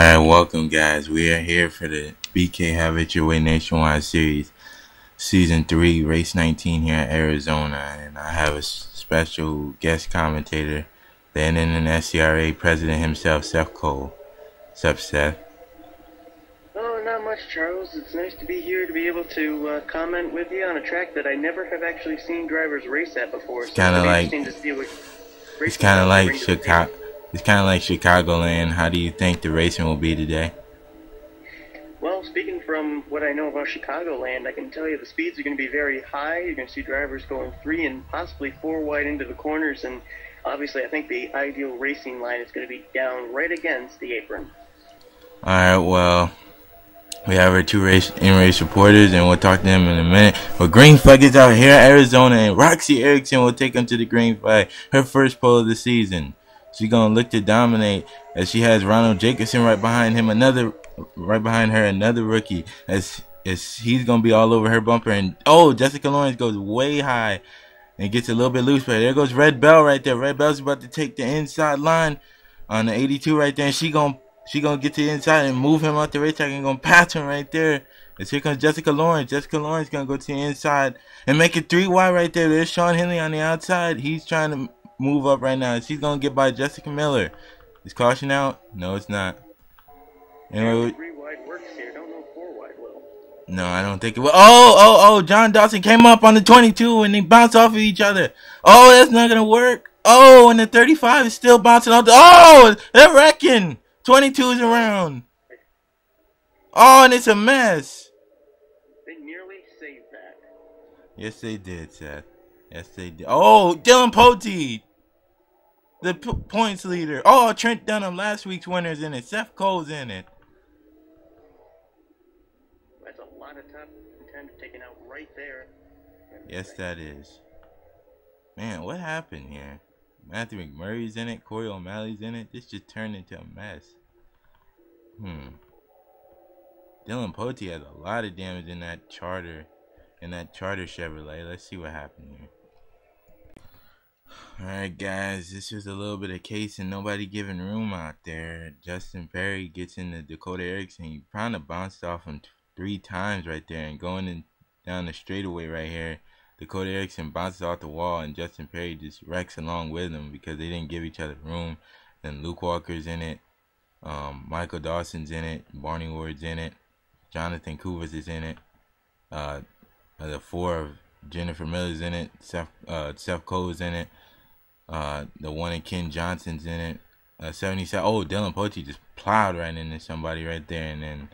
Alright, welcome guys. We are here for the BK Have It Your Way Nationwide Series, Season 3, Race 19 here in Arizona. And I have a special guest commentator, the NNSCRA president himself, Seth Cole. What's up, Seth? Oh, not much, Charles. It's nice to be here to be able to comment with you on a track that I never have actually seen drivers race at before. It's kind of like Chicago. It's kind of like Chicagoland. How do you think the racing will be today? Well, speaking from what I know about Chicagoland, I can tell you the speeds are going to be very high. You're going to see drivers going 3 and possibly 4 wide into the corners, and obviously I think the ideal racing line is going to be down right against the apron. Alright, well, we have our two in-race reporters, and we'll talk to them in a minute. But green flag is out here in Arizona, and Roxy Erickson will take them to the green flag, her first pole of the season. She's gonna look to dominate as she has Ronald Jacobson right behind him, another rookie, as he's gonna be all over her bumper. And oh, Jessica Lawrence goes way high and gets a little bit loose, but there goes Red Bell right there. Red Bell's about to take the inside line on the 82 right there, and she gonna get to the inside and move him out the racetrack and gonna pass him right there. As here comes Jessica Lawrence. Jessica Lawrence gonna go to the inside and make it 3 wide right there. There's Sean Henley on the outside. He's trying to move up right now. She's gonna get by Jessica Miller. Is caution out? No, it's not. Anyway, 3 wide works here. Don't know 4 wide will. No, I don't think it will. Oh! John Dawson came up on the 22 and they bounced off of each other. Oh, that's not gonna work. Oh, and the 35 is still bouncing off. Oh, they're wrecking. 22 is around. Oh, and it's a mess. They nearly saved that. Yes, they did, Seth. Yes, they did. Oh, Dylan Poteet, the points leader. Oh, Trent Dunham, last week's winner's in it. Seth Cole's in it. That's a lot of time taken out right there. Yes, that is. Man, what happened here? Matthew McMurray's in it. Corey O'Malley's in it. This just turned into a mess. Dylan Poteet has a lot of damage in that Charter Chevrolet. Let's see what happened here. Alright guys, this was a little bit of case and nobody giving room out there. Justin Perry gets into Dakota Erickson. He kind of bounced off him 3 times right there, and going down the straightaway right here, Dakota Erickson bounces off the wall and Justin Perry just wrecks along with him because they didn't give each other room. Then Luke Walker's in it, Michael Dawson's in it, Barney Ward's in it, Jonathan Cuvas is in it, the 4 of Jennifer Miller's in it, Seth Cole's in it, the 1 of Ken Johnson's in it, 77. Oh, Dylan Poteet just plowed right into somebody right there, and then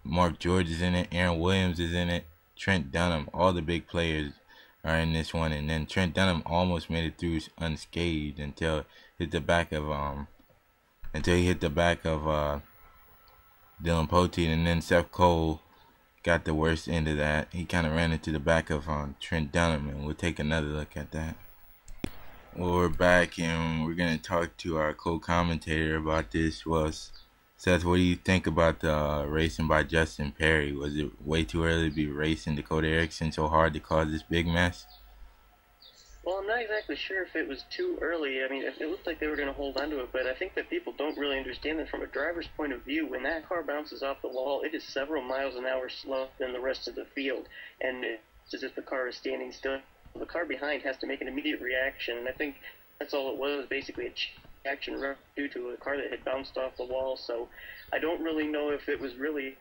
Mark George is in it, Aaron Williams is in it, Trent Dunham. All the big players are in this one, and then Trent Dunham almost made it through unscathed until he hit the back of Dylan Poteet, and then Seth Cole got the worst end of that. He kind of ran into the back of Trent Dunham, and we'll take another look at that. Well, we're back, and we're going to talk to our co-commentator about this. Well, Seth, what do you think about the racing by Justin Perry? Was it way too early to be racing Dakota Erickson so hard to cause this big mess? Well, I'm not exactly sure if it was too early. I mean, it looked like they were going to hold on to it, but I think that people don't really understand that from a driver's point of view. When that car bounces off the wall, it is several miles an hour slower than the rest of the field, and it's as if the car is standing still. The car behind has to make an immediate reaction, and I think that's all it was, basically a action due to a car that had bounced off the wall. So I don't really know if it was really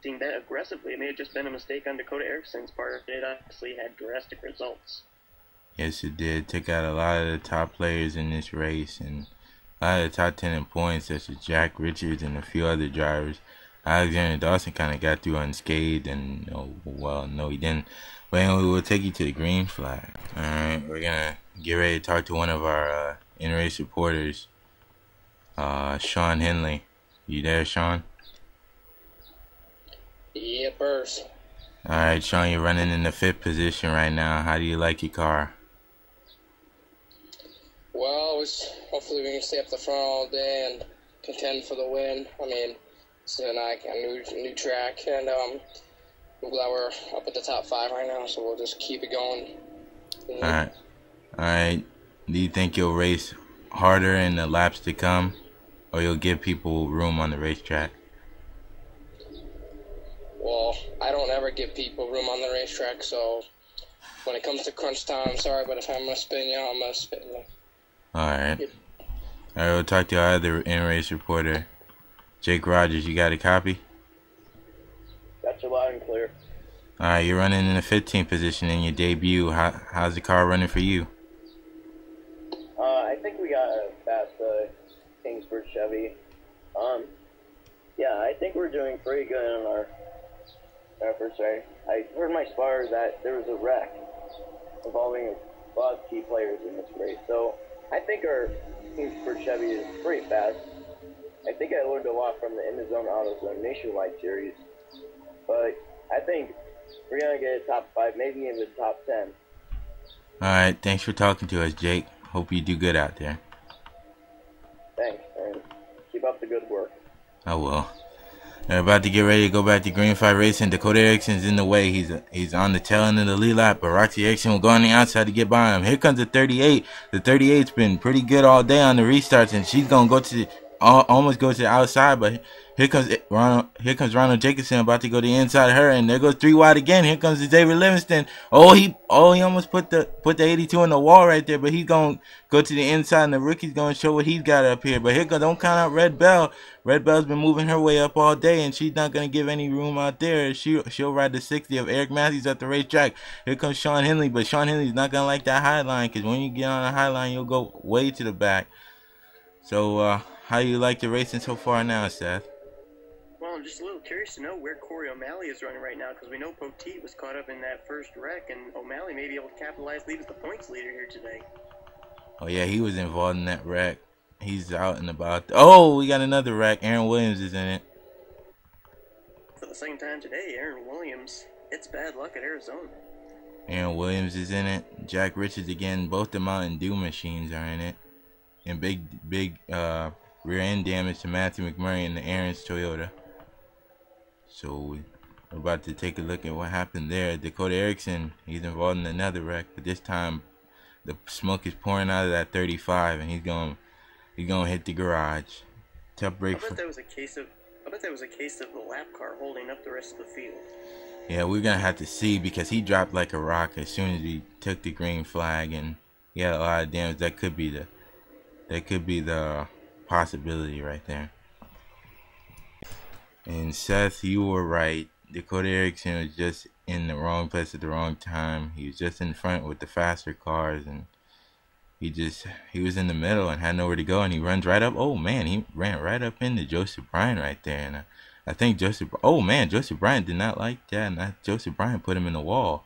seeing that aggressively. It may have just been a mistake on Dakota Erickson's part. It obviously had drastic results. Yes, it did. Took out a lot of the top players in this race, and a lot of the top 10 in points, such as Jack Richards and a few other drivers. Alexander Dawson kind of got through unscathed, and no, he didn't. But anyway, we'll take you to the green flag. Alright, we're going to get ready to talk to one of our in-race reporters, Sean Henley. You there, Sean? Yepers. Alright, Sean, you're running in the 5th position right now. How do you like your car? Well, hopefully we can stay up the front all day and contend for the win. I mean, it's a new track, and I'm glad we're up at the top 5 right now, so we'll just keep it going. Alright. Do you think you'll race harder in the laps to come, or you'll give people room on the racetrack? don't ever give people room on the racetrack. So when it comes to crunch time, I'm sorry, but if I'm gonna spin you, I'm gonna spin you. All right. All right. We'll talk to our other in-race reporter, Jake Rogers. You got a copy? Got you loud and clear. All right. You're running in the 15th position in your debut. How's the car running for you? I think we got a fast Kingsford Chevy. Yeah, I think we're doing pretty good in our efforts. I heard my spotter that there was a wreck involving a lot of key players in this race. So I think our Kingsford Chevy is pretty fast. I think I learned a lot from the In the Zone AutoZone Nationwide Series. But I think we're going to get a top 5, maybe even the top 10. All right. Thanks for talking to us, Jake. Hope you do good out there. Thanks, and keep up the good work. I will. They're about to get ready to go back to green flag racing. Dakota Erickson's in the way. He's on the tail end of the lead lap, but Roxy Erickson will go on the outside to get by him. Here comes the 38. The 38's been pretty good all day on the restarts, and she's gonna go to almost go to the outside, but here comes Ronald Jacobson about to go to the inside of her, and there goes 3 wide again. Here comes David Livingston. He almost put the 82 in the wall right there, but he's gonna go to the inside, and the rookie's gonna show what he's got up here. But here goes, don't count out Red Bell. Red Bell's been moving her way up all day, and she's not gonna give any room out there. She'll ride the 60 of Eric Matthews at the racetrack. Here comes Sean Henley, but Sean Henley's not gonna like that high line, because when you get on a high line, you'll go way to the back. So how you like the racing so far now, Seth? Well, I'm just a little curious to know where Corey O'Malley is running right now, because we know Poteet was caught up in that first wreck, and O'Malley may be able to capitalize, lead as the points leader here today. Oh, yeah, he was involved in that wreck. He's out and about. Oh, we got another wreck. Aaron Williams is in it. For the second time today, Aaron Williams. It's bad luck at Arizona. Aaron Williams is in it. Jack Richards again. Both the Mountain Dew machines are in it. And big rear end damage to Matthew McMurray in the Aaron's Toyota. So we're about to take a look at what happened there. Dakota Erickson, he's involved in another wreck, but this time the smoke is pouring out of that 35, and he's going to hit the garage. Tough break. I bet that was a case of the lap car holding up the rest of the field. Yeah, we're gonna have to see, because he dropped like a rock as soon as he took the green flag, and he had a lot of damage. That could be the possibility right there. And Seth, you were right. Dakota Erickson was just in the wrong place at the wrong time. He was just in front with the faster cars, and he was in the middle and had nowhere to go, and he runs right up. Oh man, he ran right up into Joseph Bryan right there, and I think Joseph Bryan did not like that, and Joseph Bryan put him in the wall.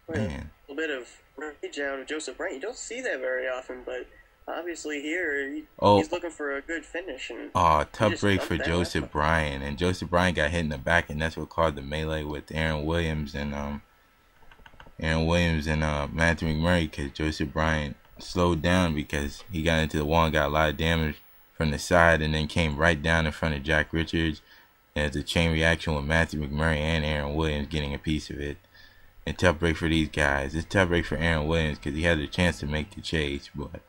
Man. A little bit of rage out of Joseph Bryan. You don't see that very often, but obviously here he's looking for a good finish. And tough break for Joseph Bryan, and Joseph Bryan got hit in the back, and that's what caused the melee with Aaron Williams and Matthew McMurray, because Joseph Bryan slowed down because he got into the wall and got a lot of damage from the side, and then came right down in front of Jack Richards. And it's a chain reaction with Matthew McMurray and Aaron Williams getting a piece of it. And tough break for these guys. It's tough break for Aaron Williams because he had the chance to make the chase, but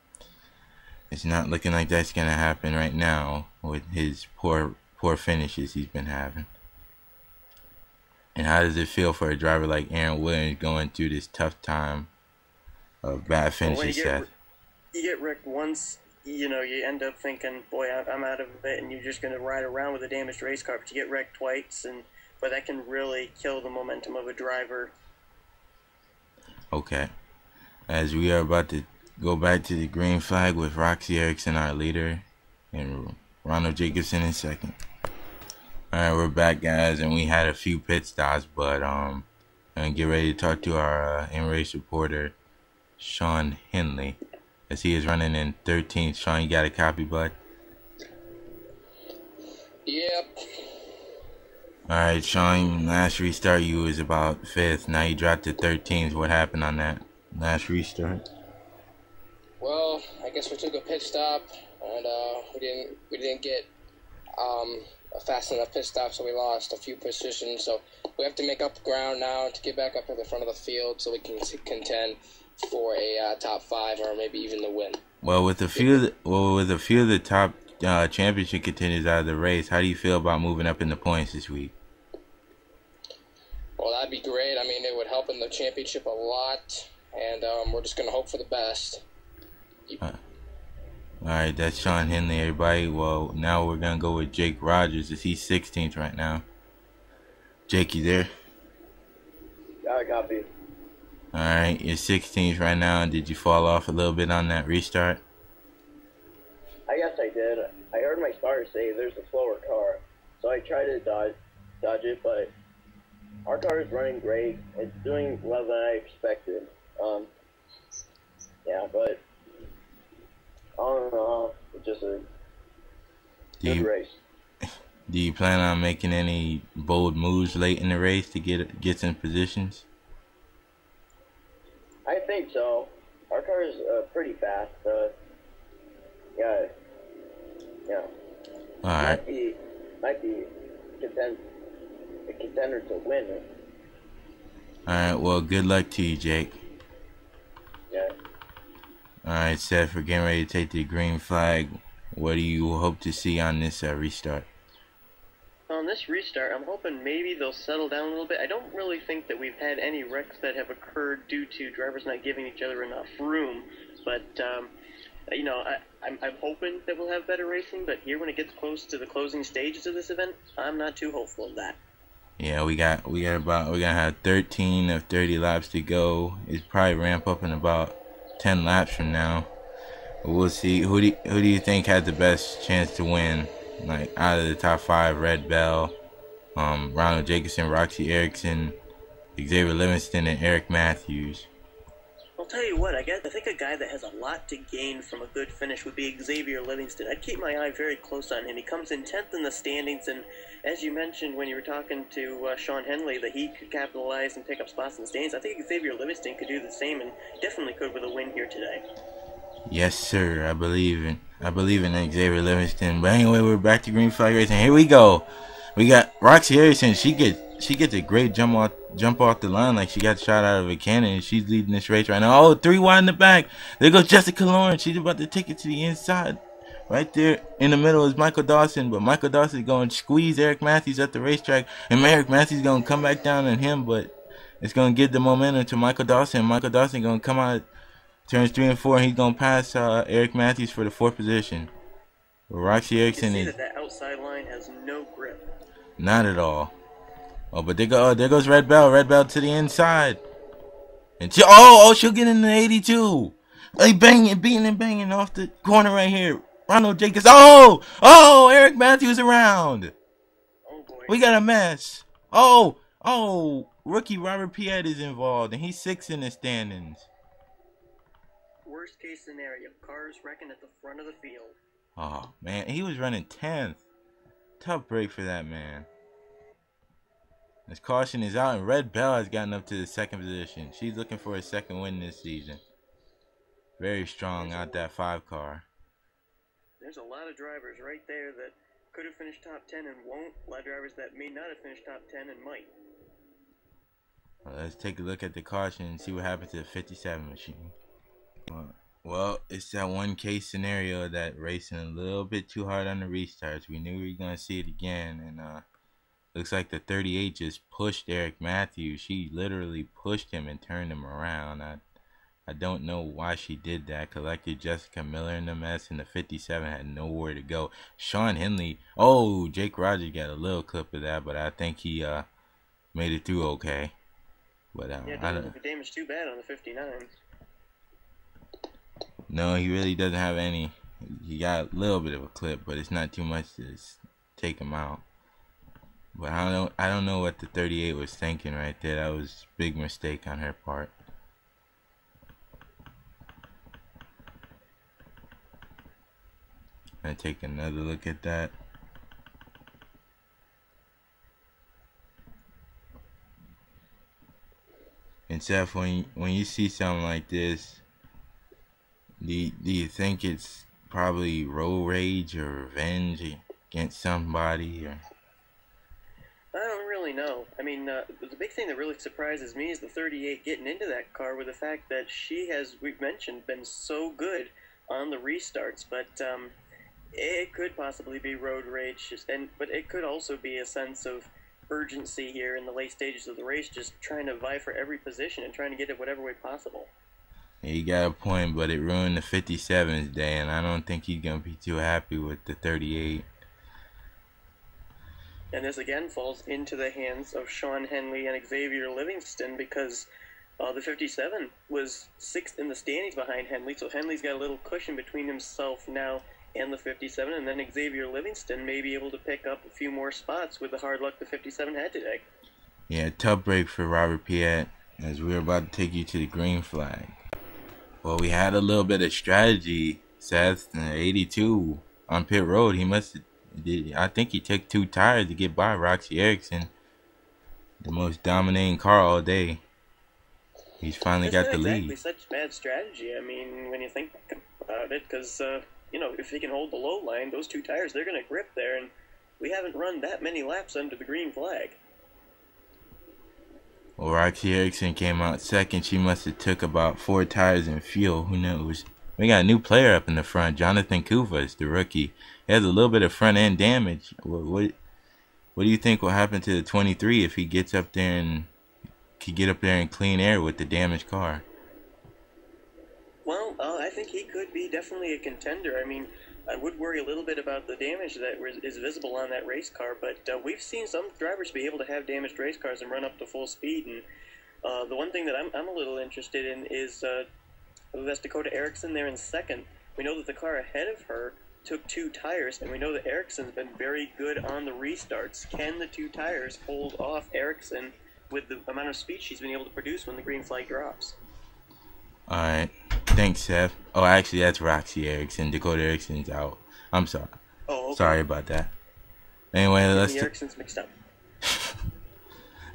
it's not looking like that's gonna happen right now with his poor finishes he's been having. And how does it feel for a driver like Aaron Williams going through this tough time of bad finishes, Seth? You get wrecked once, you end up thinking, boy, I'm out of it, and you're just going to ride around with a damaged race car. But you get wrecked twice, but that can really kill the momentum of a driver. Okay. As we are about to go back to the green flag with Roxy Erickson, our leader, and Ronald Jacobson in second. Alright, we're back, guys, and we had a few pit stops, but I'm gonna get ready to talk to our in-race reporter, Sean Henley, as he is running in 13th. Sean, you got a copy, bud? Yep. Alright, Sean, last restart you was about 5th. Now you dropped to 13th. What happened on that last restart? Well, I guess we took a pit stop, and we didn't get a fast enough pit stop, so we lost a few positions. So we have to make up ground now to get back up at the front of the field so we can contend for a top 5 or maybe even the win. Well, with a few of the top championship contenders out of the race, how do you feel about moving up in the points this week? Well, that'd be great. I mean, it would help in the championship a lot, and we're just going to hope for the best. Alright, that's Sean Henley, everybody. Well, now we're going to go with Jake Rogers, as he's 16th right now. Jake, you there? Yeah, I copy. Alright, you're 16th right now. Did you fall off a little bit on that restart? I guess I did. I heard my starter say there's a slower car, so I tried to dodge it, but our car is running great. It's doing well than I expected. Yeah, but all in all, it's just a good race. Do you plan on making any bold moves late in the race to get some positions? I think so. Our car is pretty fast. Yeah. All right. Might be a contender to win it. All right. Well, good luck to you, Jake. Yeah. All right, Seth. We're getting ready to take the green flag. What do you hope to see on this restart? On this restart, I'm hoping maybe they'll settle down a little bit. I don't really think that we've had any wrecks that have occurred due to drivers not giving each other enough room. But, you know, I'm hoping that we'll have better racing. But here, when it gets close to the closing stages of this event, I'm not too hopeful of that. Yeah, we're gonna have 13 of 30 laps to go. It's probably ramp up in about 10 laps from now. We'll see. Who do you think had the best chance to win? Like, out of the top 5, Red Bell, Ronald Jacobson, Roxy Erickson, Xavier Livingston, and Eric Matthews. I'll tell you what, I think a guy that has a lot to gain from a good finish would be Xavier Livingston. I'd keep my eye very close on him. He comes in 10th in the standings, and as you mentioned when you were talking to Sean Henley, that he could capitalize and pick up spots in the standings. I think Xavier Livingston could do the same, and definitely could with a win here today. Yes, sir. I believe in Xavier Livingston. But anyway, we're back to green flag racing. Here we go. We got Roxy Harrison. She gets a great jump off the line, like she got shot out of a cannon. And she's leading this race right now. Oh, 3 wide in the back. There goes Jessica Lawrence. She's about to take it to the inside. Right there in the middle is Michael Dawson, but Michael Dawson is going to squeeze Eric Matthews at the racetrack, and Eric Matthews is going to come back down on him, but it's going to give the momentum to Michael Dawson. Michael Dawson going to come out turns 3 and 4, and he's going to pass Eric Matthews for the 4th position. Roxy Erickson is... that outside line has no grip. Not at all. Oh, but there goes Red Bell. Red Bell to the inside. And she'll get in the 82. They beating and banging off the corner right here. Ronald Jacobs. Eric Matthews around. Oh, boy. We got a mess. Rookie Robert Piet is involved, and he's 6th in the standings. Worst case scenario, cars wrecking at the front of the field. Oh, man, he was running 10th. Tough break for that man. His caution is out, and Red Bell has gotten up to the 2nd position. She's looking for a 2nd win this season. Very strong out that 5 car. There's a lot of drivers right there that could have finished top 10 and won't. A lot of drivers that may not have finished top 10 and might. Let's take a look at the caution and see what happened to the 57 machine. Well, it's that one case scenario that racing a little bit too hard on the restarts. We knew we were going to see it again, and looks like the 38 just pushed Eric Matthews. She literally pushed him and turned him around. I don't know why she did that. Collected Jessica Miller in the mess, and the 57 had nowhere to go. Sean Henley, Jake Rogers got a little clip of that, but I think he made it through okay. But yeah, didn't look damage too bad on the 59. No, he really doesn't have any. He got a little bit of a clip, but it's not too much to take him out. But I don't know what the 38 was thinking right there. That was a big mistake on her part. I'm gonna take another look at that. And Seth, when you see something like this, do you think it's probably road rage or revenge against somebody? Or? I don't really know. I mean, the big thing that really surprises me is the 38 getting into that car with the fact that she has, we've mentioned, been so good on the restarts. But it could possibly be road rage, but it could also be a sense of urgency here in the late stages of the race, just trying to vie for every position and trying to get it whatever way possible. Yeah, you got a point, but it ruined the 57's day, and I don't think he's going to be too happy with the 38. And this again falls into the hands of Sean Henley and Xavier Livingston, because the 57 was 6th in the standings behind Henley, so Henley's got a little cushion between himself now and the 57, and then Xavier Livingston may be able to pick up a few more spots with the hard luck the 57 had today. Yeah, tough break for Robert Piet, as we're about to take you to the green flag. Well, we had a little bit of strategy, Seth. 82 on pit road. I think he took 2 tires to get by Roxy Erickson, the most dominating car all day. He's finally got the lead. It's not exactly such bad strategy. I mean, when you think about it, because if he can hold the low line, those 2 tires, they're going to grip there, and we haven't run that many laps under the green flag. Well, Roxy Erickson came out second. She must have took about 4 tires in fuel. Who knows? We got a new player up in the front, Jonathan Kuvas, the rookie. He has a little bit of front end damage. What do you think will happen to the 23 if he gets up there and can get up there in clean air with the damaged car? Well, I think he could be definitely a contender. I mean, I would worry a little bit about the damage that is visible on that race car, but we've seen some drivers be able to have damaged race cars and run up to full speed. And the one thing that I'm a little interested in is that's Dakota Erickson there in second. We know that the car ahead of her took 2 tires, and we know that Erickson's been very good on the restarts. Can the 2 tires hold off Erickson with the amount of speed she's been able to produce when the green flag drops? All right. Thanks, Seth. Oh, actually, that's Roxy Erickson. Dakota Erickson's out. I'm sorry. Oh, okay. Sorry about that. Anyway, let's... The Erickson's mixed up.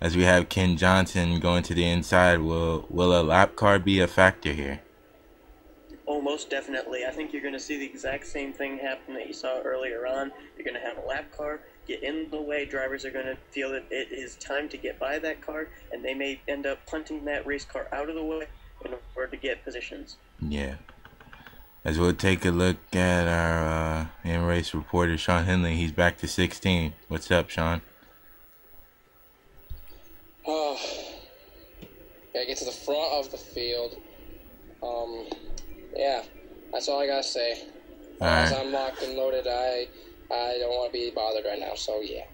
As we have Ken Johnson going to the inside, will a lap car be a factor here? Oh, most definitely. I think you're going to see the exact same thing happen that you saw earlier on. You're going to have a lap car get in the way. Drivers are going to feel that it is time to get by that car, and they may end up punting that race car out of the way in order to get positions. Yeah. As we'll take a look at our in-race reporter, Sean Henley. He's back to 16. What's up, Sean? Oh, gotta get to the front of the field. Yeah, that's all I gotta say. As I'm locked and loaded, I don't want to be bothered right now, so yeah.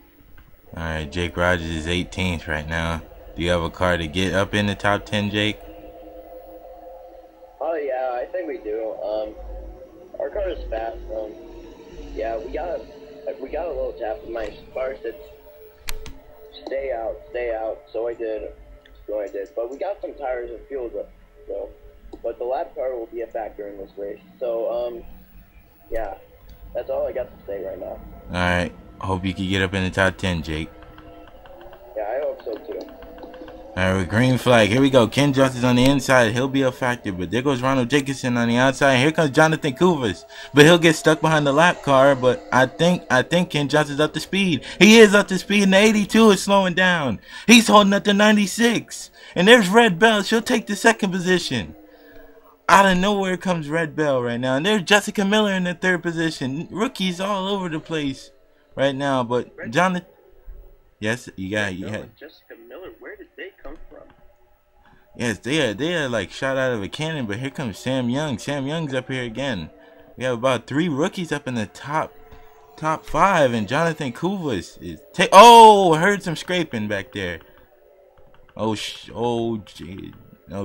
Alright, Jake Rogers is 18th right now. Do you have a car to get up in the top 10, Jake? Oh yeah, I think we do. Our car is fast. Yeah, we got a little tap in my car said stay out. So I did. But we got some tires and fuel though. But the lap car will be a factor in this race. So yeah, that's all I got to say right now. Alright, hope you can get up in the top 10, Jake. Yeah, I hope so too. Alright, green flag. Here we go. Ken Johnson's on the inside. He'll be a factor. But there goes Ronald Jacobson on the outside. Here comes Jonathan Kuvas. But he'll get stuck behind the lap car. But I think Ken Johnson's up to speed. He is up to speed. And the 82 is slowing down. He's holding up to 96. And there's Red Bell. She'll take the second position. Out of nowhere comes Red Bell right now. And there's Jessica Miller in the third position. Rookies all over the place right now. But Jonathan... Yes, you got Jessica Miller, where did they come from? Yes, they are like shot out of a cannon, but here comes Sam Young. Sam Young's up here again. We have about 3 rookies up in the top 5, and Jonathan Kuvas is I heard some scraping back there.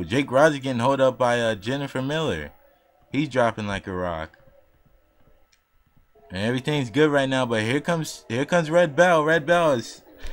Jake Rogers getting held up by Jennifer Miller. He's dropping like a rock. And everything's good right now, but here comes Red Bell. Red Bell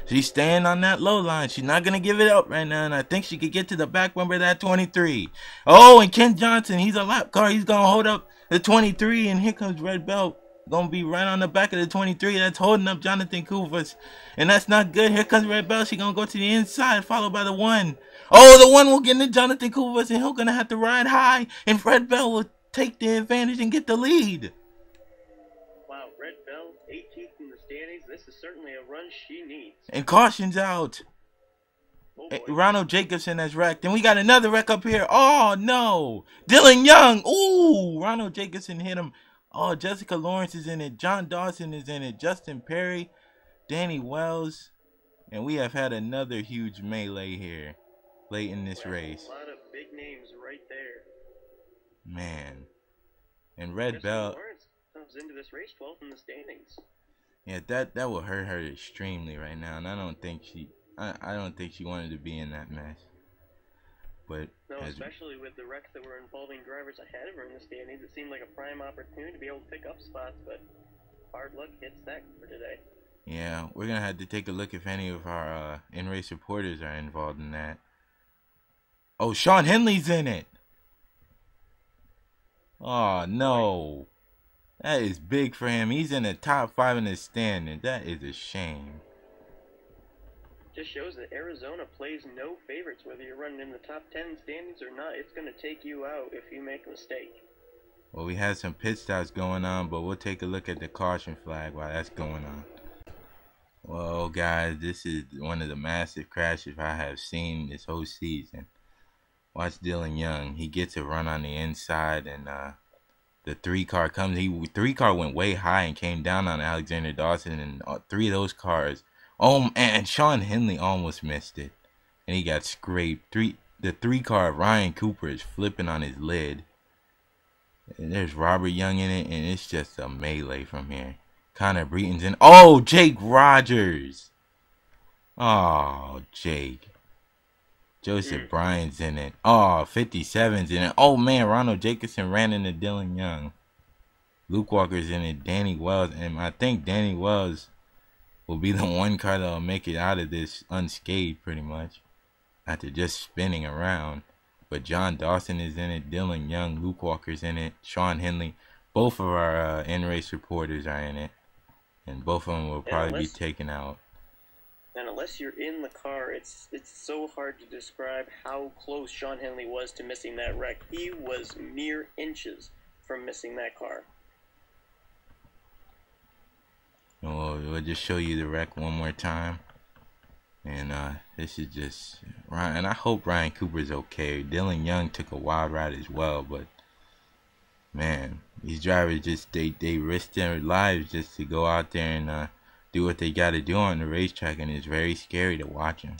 she's staying on that low line. She's not going to give it up right now, and I think she could get to the back bumper of that 23. Oh, and Ken Johnson, he's a lap car. He's going to hold up the 23, and here comes Red Bell. Going to be right on the back of the 23. That's holding up Jonathan Kuvas, and that's not good. Here comes Red Bell. She's going to go to the inside, followed by the 1. Oh, the 1 will get into Jonathan Kuvas, and he's going to have to ride high, and Red Bell will take the advantage and get the lead. Wow, Red Bell, 18th in the standings. This is certainly a run she needs. And caution's out. Oh, Ronald Jacobson has wrecked. And we got another wreck up here. Oh, no. Dylan Young. Ooh, Ronald Jacobson hit him. Oh, Jessica Lawrence is in it. John Dawson is in it. Justin Perry. Danny Wells. And we have had another huge melee here late in this Wow, race. A lot of big names right there. Man. And Red Jessica Bell, Lawrence comes into this race 12th in the standings. yeah, that will hurt her extremely right now, and I don't think she wanted to be in that mess. But No, especially with the wrecks that were involving drivers ahead of her in the standings, it seemed like a prime opportunity to be able to pick up spots, but hard luck hits that for today. yeah, we're gonna have to take a look if any of our in-race reporters are involved in that. Oh, Sean Henley's in it. Oh no, that is big for him. He's in the top 5 in the standings. That is a shame. Just shows that Arizona plays no favorites, whether you're running in the top 10 standings or not. It's going to take you out if you make a mistake. Well, we had some pit stops going on, but we'll take a look at the caution flag while that's going on. Well, guys, this is one of the massive crashes I have seen this whole season. Watch Dylan Young. He gets a run on the inside, and the 3-car comes. 3-car went way high and came down on Alexander Dawson, and 3 of those cars. Oh, and Sean Henley almost missed it, and he got scraped. The 3-car of Ryan Cooper is flipping on his lid. And there's Robert Young in it, and it's just a melee from here. Connor Breton's in. Oh, Jake Rogers. Oh, Jake. Joseph Bryan's in it. Oh, 57's in it. Oh, man, Ronald Jacobson ran into Dylan Young. Luke Walker's in it. Danny Wells, and I think Danny Wells will be the one car that will make it out of this unscathed, pretty much, after just spinning around. But John Dawson is in it, Dylan Young, Luke Walker's in it, Sean Henley. Both of our in-race reporters are in it, and both of them will probably be taken out. And unless you're in the car, it's so hard to describe how close Sean Henley was to missing that wreck. He was mere inches from missing that car. We'll just show you the wreck one more time. And this is just Ryan, and I hope Ryan Cooper's okay. Dylan Young took a wild ride as well, but man, these drivers just they risk their lives just to go out there and do what they got to do on the racetrack, and it's very scary to watch them.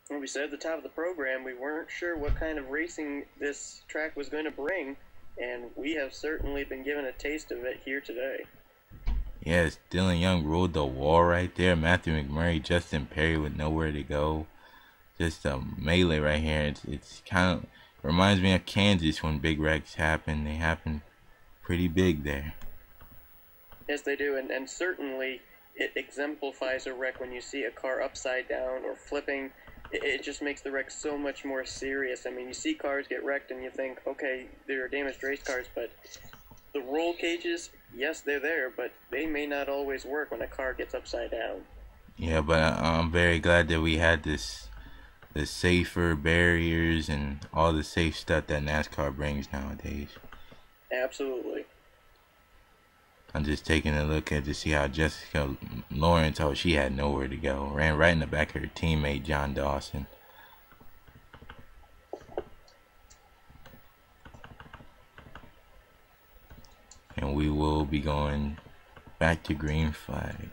When we said at the top of the program, we weren't sure what kind of racing this track was going to bring, and we have certainly been given a taste of it here today. Yes, Dylan Young ruled the wall right there. Matthew McMurray, Justin Perry with nowhere to go. Just a melee right here. It's kind of reminds me of Kansas when big wrecks happen. They happen pretty big there. Yes, they do, and certainly it exemplifies a wreck when you see a car upside down or flipping. It just makes the wreck so much more serious. I mean, you see cars get wrecked and you think, okay, they're damaged race cars, but the roll cages, yes, they're there, but they may not always work when a car gets upside down. Yeah, but I'm very glad that we had the safer barriers and all the safe stuff that NASCAR brings nowadays. Absolutely. I'm just taking a look at to see how Jessica Lawrence, she had nowhere to go. Ran right in the back of her teammate, John Dawson. And we will be going back to green flag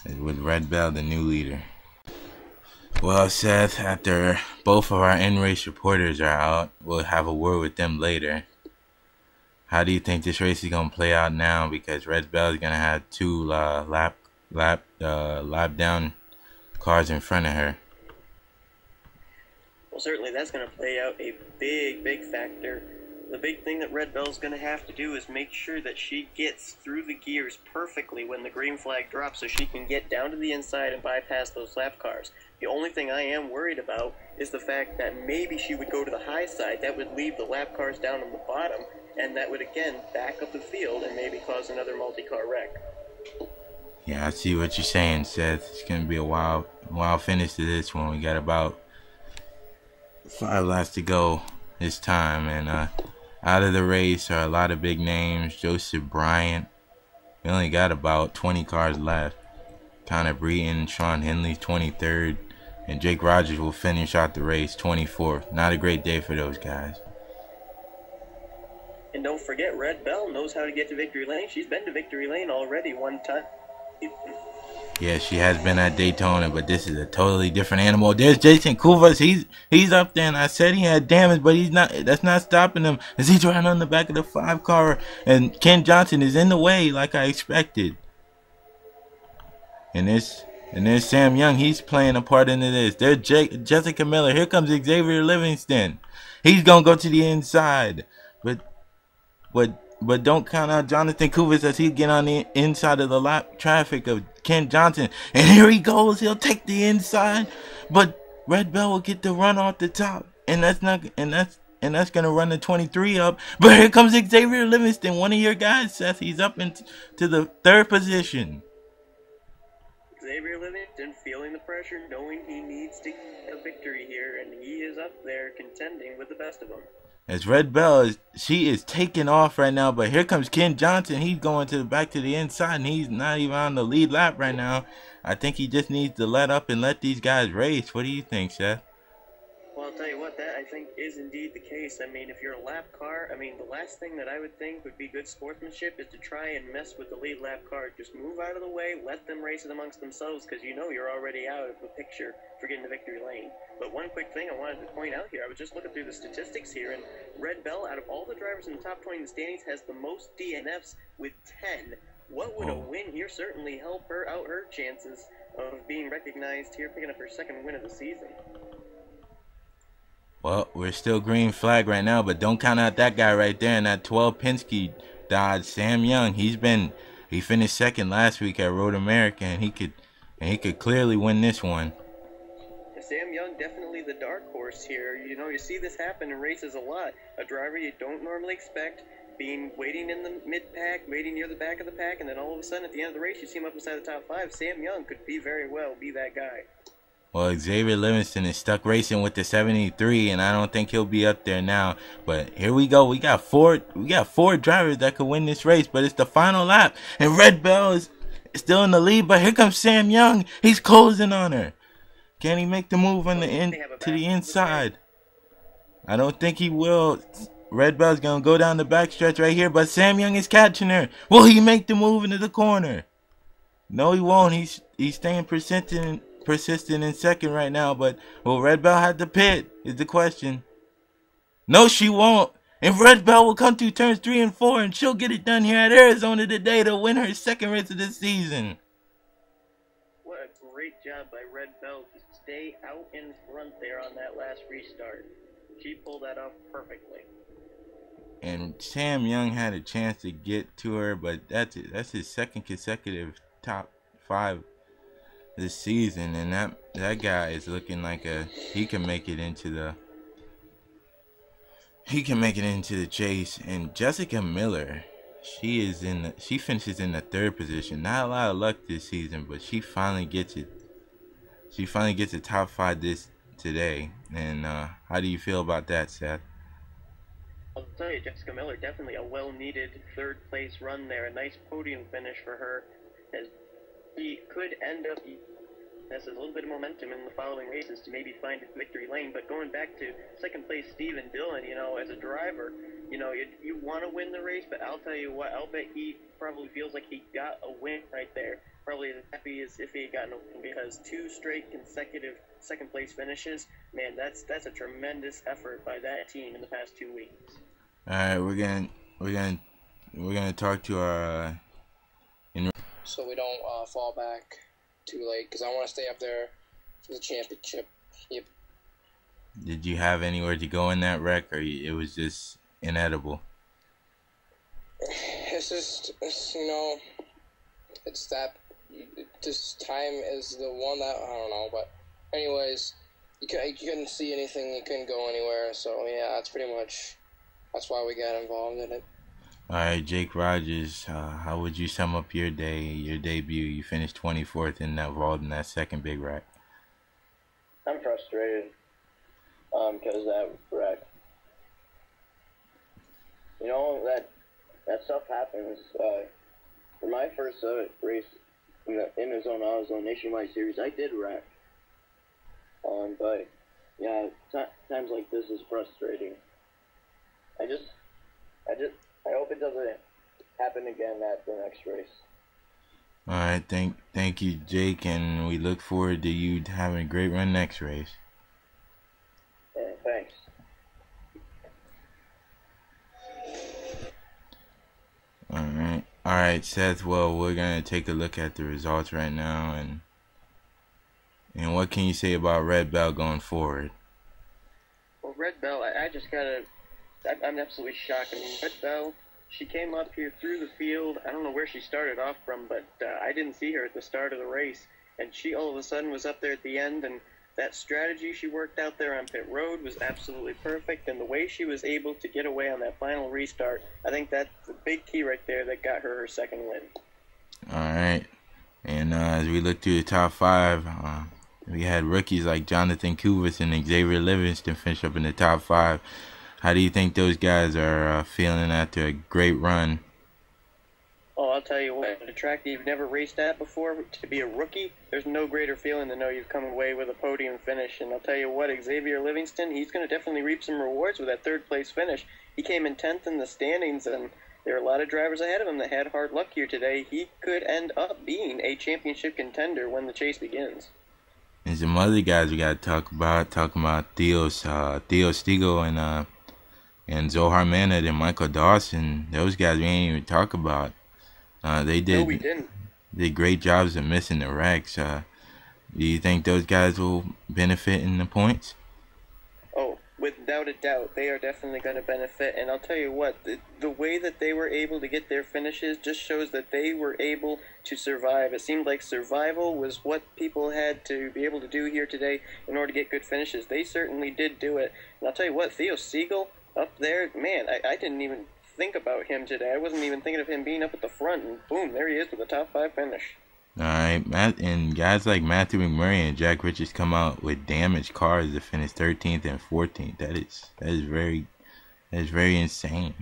with Red Bell, the new leader. Well, Seth, after both of our in-race reporters are out, we'll have a word with them later. How do you think this race is going to play out now? Because Red Bell is going to have 2 lap down cars in front of her. Well, certainly that's going to play out a big factor. The big thing that Red Bell's going to have to do is make sure that she gets through the gears perfectly when the green flag drops so she can get down to the inside and bypass those lap cars. The only thing I am worried about is the fact that maybe she would go to the high side. That would leave the lap cars down on the bottom, and that would again back up the field and maybe cause another multi-car wreck. Yeah, I see what you're saying, Seth. It's going to be a wild finish to this one. We got about 5 laps to go this time, and out of the race are a lot of big names. Joseph Bryant. We only got about 20 cars left. Connor Breton, Sean Henley, 23rd. And Jake Rogers will finish out the race, 24th. Not a great day for those guys. And don't forget, Red Bell knows how to get to victory lane. She's been to victory lane already one time. Yeah, she has been at Daytona, but this is a totally different animal. There's Jason Kuvas. He's up there, and I said he had damage, but he's not. That's not stopping him. As he's riding on the back of the 5 car, and Ken Johnson is in the way, like I expected. And there's Sam Young. He's playing a part into this. There's Jessica Miller. Here comes Xavier Livingston. He's gonna go to the inside, but don't count out Jonathan Kuvas as he get on the inside of the lap traffic of Ken Johnson. And here he goes. He'll take the inside, but Red Bell will get the run off the top, and that's gonna run the 23 up. But here comes Xavier Livingston, one of your guys, Seth. He's up into the 3rd position. Xavier Livingston feeling the pressure, knowing he needs to get a victory here, and he is up there contending with the best of them. As Red Bell she is taking off right now, but here comes Ken Johnson. He's going back to the inside, and he's not even on the lead lap right now. I think he just needs to let up and let these guys race. What do you think, Seth? Well, I'll tell you what, that I think is indeed the case. I mean, if you're a lap car, I mean, the last thing that I would think would be good sportsmanship is to try and mess with the lead lap car. Just move out of the way, let them race it amongst themselves, because you know you're already out of the picture for getting the victory lane. But one quick thing I wanted to point out here, I was just looking through the statistics here, and Red Bell, out of all the drivers in the top 20 in the standings, has the most DNFs with 10. What would a win here certainly help her out her chances of being recognized here, picking up her 2nd win of the season? Well, we're still green flag right now, but don't count out that guy right there in that 12 Penske Dodge, Sam Young. He finished 2nd last week at Road America, and he could clearly win this one. Sam Young, definitely the dark horse here. You know, you see this happen in races a lot. A driver you don't normally expect waiting in the mid-pack, waiting near the back of the pack, and then all of a sudden at the end of the race you see him up inside the top 5. Sam Young could very well be that guy. Well, Xavier Livingston is stuck racing with the 73, and I don't think he'll be up there now. But here we go. We got four drivers that could win this race, but it's the final lap, and Red Bell is still in the lead. But here comes Sam Young. He's closing on her. Can he make the move on to the inside? I don't think he will. Red Bell's gonna go down the backstretch right here, but Sam Young is catching her. Will he make the move into the corner? No, he won't. He's staying persistent in 2nd right now, but will Red Bell have the pit is the question. No, she won't. And Red Bell will come through turns 3 and 4, and she'll get it done here at Arizona today to win her 2nd race of the season. What a great job by Red Bell to stay out in front there on that last restart. She pulled that off perfectly. And Sam Young had a chance to get to her, but that's his 2nd consecutive top 5 this season, and that guy is looking like he can make it into the chase. And Jessica Miller, she finishes in the 3rd position. Not a lot of luck this season, but she finally gets it. She finally gets a top 5 today. And how do you feel about that, Seth? I'll tell you, Jessica Miller, definitely a well-needed 3rd place run there. A nice podium finish for her, as he could end up has a little bit of momentum in the following races to maybe find a victory lane. But going back to 2nd place Stephen Dillon, you know, as a driver, you know, you want to win the race, but I'll tell you what, I'll bet he probably feels like he got a win right there. Probably as happy as if he had gotten a win, because 2 straight consecutive 2nd place finishes, man, that's a tremendous effort by that team in the past 2 weeks. All right, we're gonna talk to our so we don't fall back too late, because I want to stay up there for the championship. Yep. Did you have anywhere to go in that wreck, or it was just inedible? It's just, you know, it's that this time is the one that, I don't know, but anyways, you couldn't see anything, you couldn't go anywhere, so yeah, that's why we got involved in it. All right, Jake Rogers, how would you sum up your debut? You finished 24th and involved in that 2nd big wreck. I'm frustrated because of that wreck. You know, that stuff happens. For my first race in the Zone AutoZone Nationwide Series, I did wreck. But yeah, times like this is frustrating. I hope it doesn't happen again at the next race. All right, thank you, Jake, and we look forward to you having a great run next race. Yeah, thanks. All right, Seth. Well, we're gonna take a look at the results right now, and what can you say about Red Bell going forward? Well, Red Bell, I just gotta, I'm absolutely shocked. I mean, Red Bell, she came up here through the field. I don't know where she started off from, but I didn't see her at the start of the race, and she all of a sudden was up there at the end, and that strategy she worked out there on pit road was absolutely perfect, and the way she was able to get away on that final restart, I think that's the big key right there that got her second win. All right, and as we look through the top 5, we had rookies like Jonathan Kuvas and Xavier Livingston finish up in the top 5. How do you think those guys are feeling after a great run? Oh, I'll tell you what, a track that you've never raced at before, to be a rookie, there's no greater feeling than know you've come away with a podium finish. And I'll tell you what, Xavier Livingston, he's going to definitely reap some rewards with that third-place finish. He came in 10th in the standings, and there are a lot of drivers ahead of him that had hard luck here today. He could end up being a championship contender when the chase begins. And some other guys we got to talking about Theo Stiegel and Zohar Manad and Michael Dawson. Those guys we ain't even talk about. They did. No, we didn't. Did great jobs of missing the wrecks. Do you think those guys will benefit in the points? Oh, without a doubt, they are definitely going to benefit. And I'll tell you what, the way that they were able to get their finishes just shows that they were able to survive. It seemed like survival was what people had to be able to do here today in order to get good finishes. They certainly did do it. And I'll tell you what, Theo Siegel up there, man, I didn't even think about him today. I wasn't even thinking of him being up at the front, and boom, there he is with a top 5 finish. All right, and guys like Matthew McMurray and Jack Richards come out with damaged cars to finish 13th and 14th. That is very insane.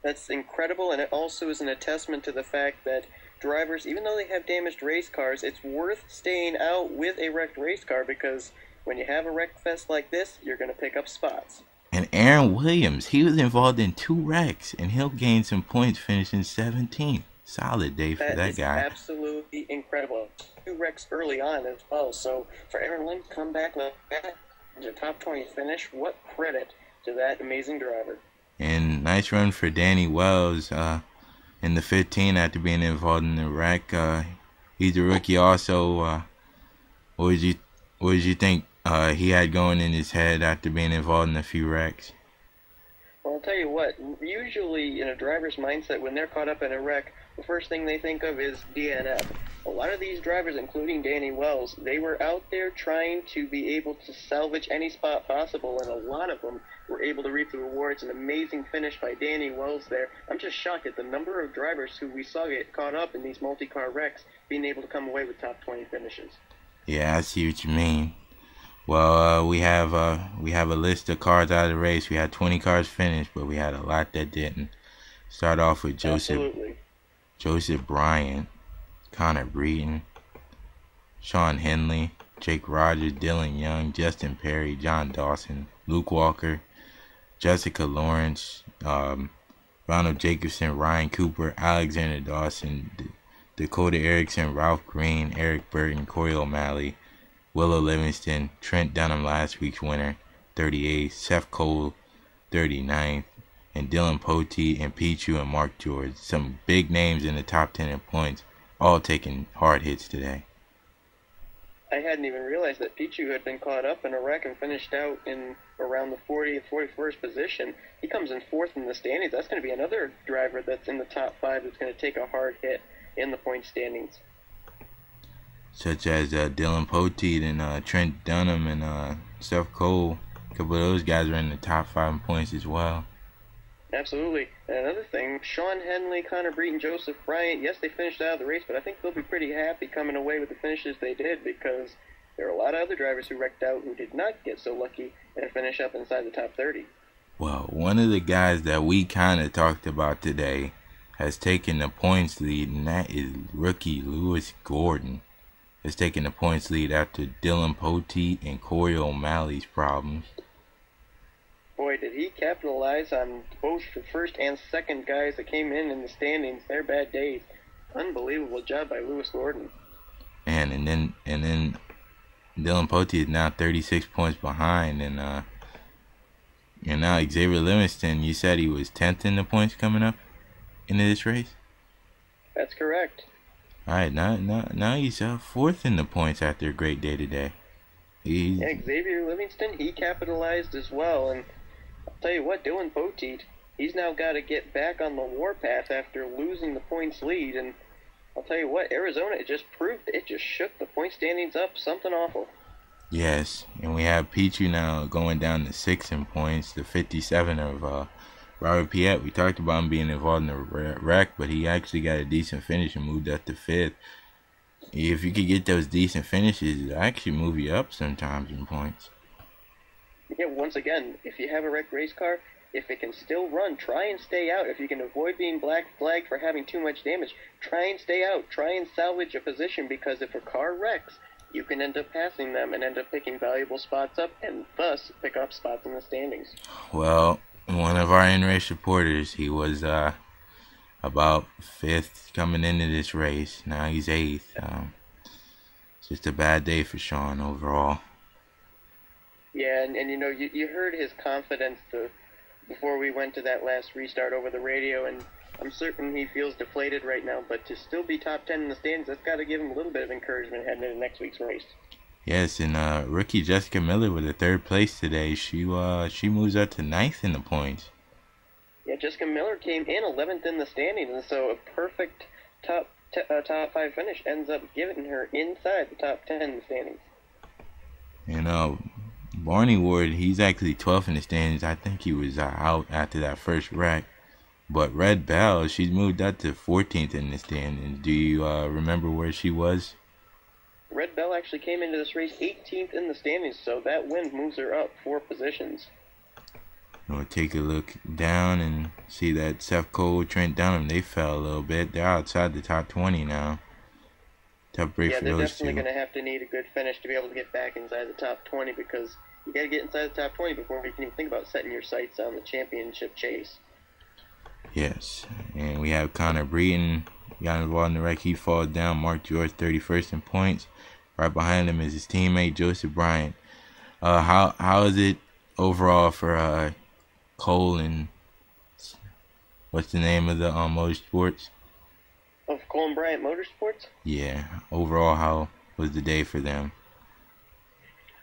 That's incredible, and it also is an attestament to the fact that drivers, even though they have damaged race cars, it's worth staying out with a wrecked race car, because when you have a wreck fest like this, you're going to pick up spots. And Aaron Williams, he was involved in 2 wrecks, and he'll gain some points finishing 17th. Solid day for that guy. That is absolutely incredible. 2 wrecks early on as well. So for Aaron Williams to come back like that, a top 20 finish, what credit to that amazing driver. And nice run for Danny Wells in the 15 after being involved in the wreck. He's a rookie also. What did you think he had going in his head after being involved in a few wrecks? Well, I'll tell you what, usually in a driver's mindset, when they're caught up in a wreck, the first thing they think of is DNF. A lot of these drivers, including Danny Wells, they were out there trying to be able to salvage any spot possible, and a lot of them were able to reap the rewards. An amazing finish by Danny Wells there. I'm just shocked at the number of drivers who we saw get caught up in these multi-car wrecks being able to come away with top 20 finishes. Yeah, I see what you mean. Well, we have a list of cars out of the race. We had 20 cars finished, but we had a lot that didn't. Start off with Joseph Bryant, Connor Breeden, Sean Henley, Jake Rogers, Dylan Young, Justin Perry, John Dawson, Luke Walker, Jessica Lawrence, Ronald Jacobson, Ryan Cooper, Alexander Dawson, Dakota Erickson, Ralph Green, Eric Burton, Corey O'Malley, Willow Livingston, Trent Dunham, last week's winner, 38th, Seth Cole, 39th, and Dylan Poteet and Pichu and Mark George. Some big names in the top 10 in points, all taking hard hits today. I hadn't even realized that Pichu had been caught up in a wreck and finished out in around the 40th, 41st position. He comes in 4th in the standings. That's going to be another driver that's in the top 5 that's going to take a hard hit in the point standings. Such as Dylan Poteet and Trent Dunham and Seth Cole. A couple of those guys are in the top 5 in points as well. Absolutely. And another thing, Sean Henley, Connor Breeden, Joseph Bryant, yes, they finished out of the race, but I think they'll be pretty happy coming away with the finishes they did, because there are a lot of other drivers who wrecked out who did not get so lucky and finish up inside the top 30. Well, one of the guys that we kind of talked about today has taken the points lead, and that is rookie Lewis Gordon. Has taken the points lead after Dylan Poteet and Corey O'Malley's problems. Boy, did he capitalize on both the first and second guys that came in the standings, their bad days. Unbelievable job by Lewis Gordon. And then Dylan Pote is now 36 points behind, and now Xavier Livingston. You said he was 10th in the points coming up into this race. That's correct. All right, now he's 4th in the points after a great day today. Yeah, Xavier Livingston, he capitalized as well, and I'll tell you what, Dylan Poteet, he's now got to get back on the warpath after losing the points lead, and I'll tell you what, Arizona, it just proved, it just shook the point standings up, something awful. Yes, and we have Pichu now going down to 6 in points, the 57 of Robert Piet. We talked about him being involved in the wreck, but he actually got a decent finish and moved up to 5th. If you could get those decent finishes, it actually move you up sometimes in points. Yeah, once again, if you have a wrecked race car, if it can still run, try and stay out. If you can avoid being black flagged for having too much damage, try and stay out. Try and salvage a position, because if a car wrecks, you can end up passing them and end up picking valuable spots up, and thus pick up spots in the standings. Well, one of our in-race reporters, he was about 5th coming into this race. Now he's 8th. It's just a bad day for Sean overall. Yeah, and you know, you heard his confidence before we went to that last restart over the radio, and I'm certain he feels deflated right now, but to still be top 10 in the standings, that's got to give him a little bit of encouragement heading into next week's race. Yes, and rookie Jessica Miller with a 3rd place today. She moves up to 9th in the points. Yeah, Jessica Miller came in 11th in the standings, and so a perfect top 5 finish ends up giving her inside the top 10 in the standings. And Barney Ward, he's actually 12th in the standings. I think he was out after that first wreck. But Red Bell, she's moved up to 14th in the standings. Do you remember where she was? Red Bell actually came into this race 18th in the standings, so that win moves her up 4 positions. We'll take a look down and see that Seth Cole, Trent Dunham, they fell a little bit. They're outside the top 20 now. Tough break for those two. Yeah, they're definitely going to have to need a good finish to be able to get back inside the top 20, because you got to get inside the top 20 before you can even think about setting your sights on the championship chase. Yes, and we have Connor Breeden got involved in the wreck. He falls down. Mark George, 31st in points. Right behind him is his teammate Joseph Bryant. How is it overall for Cole and what's the name of the motorsports? Of Cole and Bryant Motorsports? Yeah. Overall, how was the day for them?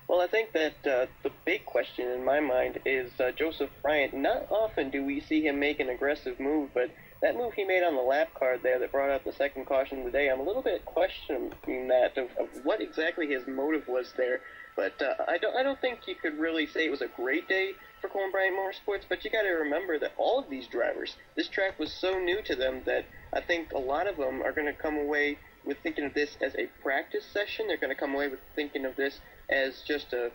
Well, I think that the big question in my mind is Joseph Bryant. Not often do we see him make an aggressive move, but that move he made on the lap car there that brought out the second caution of the day, I'm a little bit questioning that of what exactly his motive was there. But I don't think you could really say it was a great day for Cole and Bryant Motorsports, but you got to remember that all of these drivers, this track was so new to them that I think a lot of them are going to come away with thinking of this as a practice session. They're going to come away with thinking of this as just a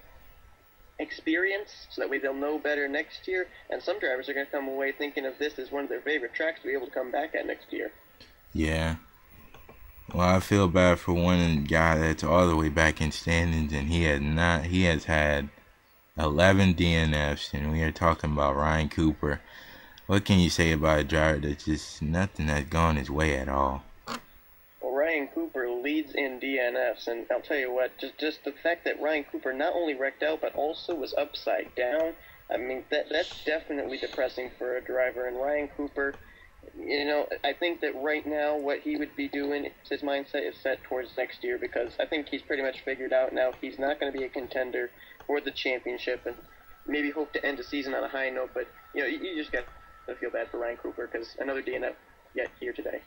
experience, so that way they'll know better next year. And some drivers are going to come away thinking of this as one of their favorite tracks to be able to come back at next year. Yeah. Well, I feel bad for one guy that's all the way back in standings, and he has had 11 DNFs, and we are talking about Ryan Cooper. What can you say about a driver that's just nothing has gone his way at all? Well, Ryan Cooper leads in DNFs, and I'll tell you what, just the fact that Ryan Cooper not only wrecked out, but also was upside down, I mean, that's definitely depressing for a driver. And Ryan Cooper, you know, I think that right now what he would be doing, his mindset is set towards next year, because I think he's pretty much figured out now he's not going to be a contender for the championship, and maybe hope to end the season on a high note. But, you know, you just got to feel bad for Ryan Cooper, because another DNF yet here today.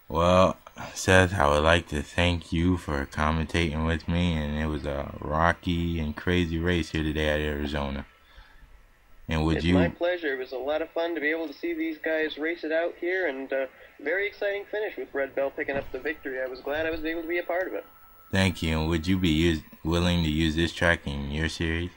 Well, Seth, I would like to thank you for commentating with me, and it was a rocky and crazy race here today at Arizona. And It's my pleasure. It was a lot of fun to be able to see these guys race it out here, and very exciting finish with Red Bell picking up the victory. I was glad I was able to be a part of it. Thank you. And would you be willing to use this track in your series?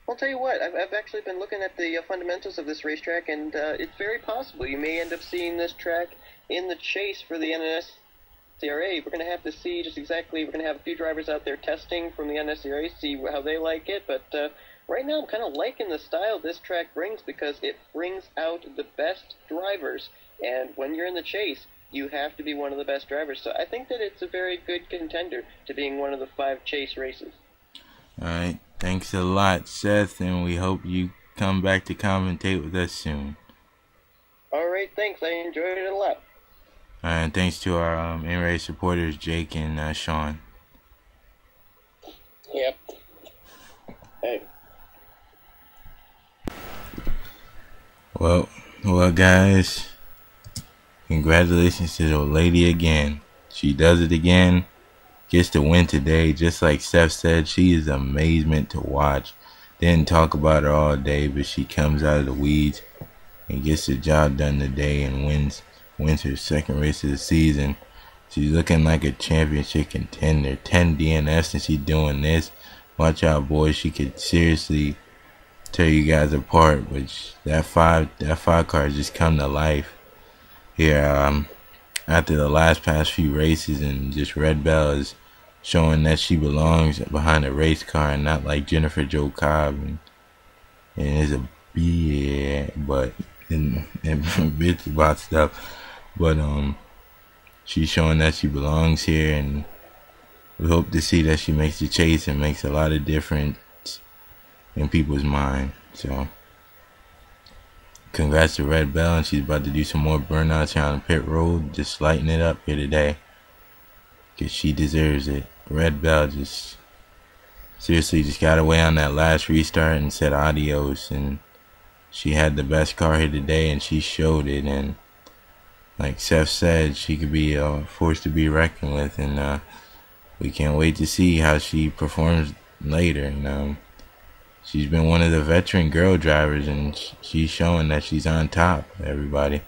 I'll tell you what, I've actually been looking at the fundamentals of this racetrack, and it's very possible you may end up seeing this track in the chase for the NSCRA. We're going to have to see just exactly, we're going to have a few drivers out there testing from the NSCRA, see how they like it, but right now I'm kind of liking the style this track brings because it brings out the best drivers. And when you're in the chase, you have to be one of the best drivers. So I think that it's a very good contender to being one of the 5 chase races. All right. Thanks a lot, Seth, and we hope you come back to commentate with us soon. All right, thanks. I enjoyed it a lot. All right, and thanks to our in-race supporters, Jake and Sean. Yep. Hey. Well, guys, congratulations to the lady again. She does it again. Gets the win today. Just like Seth said, she is amazement to watch. Didn't talk about her all day, but she comes out of the weeds and gets the job done today and wins her second race of the season. She's looking like a championship contender. 10 DNFs and she's doing this. Watch out, boys. She could seriously tear you guys apart. But that five car just come to life here. After the past few races, and just Red Bell is showing that she belongs behind a race car and not like Jennifer Jo Cobb and is a but and bitch about stuff. But she's showing that she belongs here, and we hope to see that she makes the chase and makes a lot of difference in people's mind. So congrats to Red Bell, and she's about to do some more burnouts here on the pit road, just lighting it up here today, because she deserves it. Red Bell just seriously just got away on that last restart and said adios, and she had the best car here today, and she showed it. And like Seth said, she could be a force to be reckoned with, and we can't wait to see how she performs later. And she's been one of the veteran girl drivers, and she's showing that she's on top, everybody.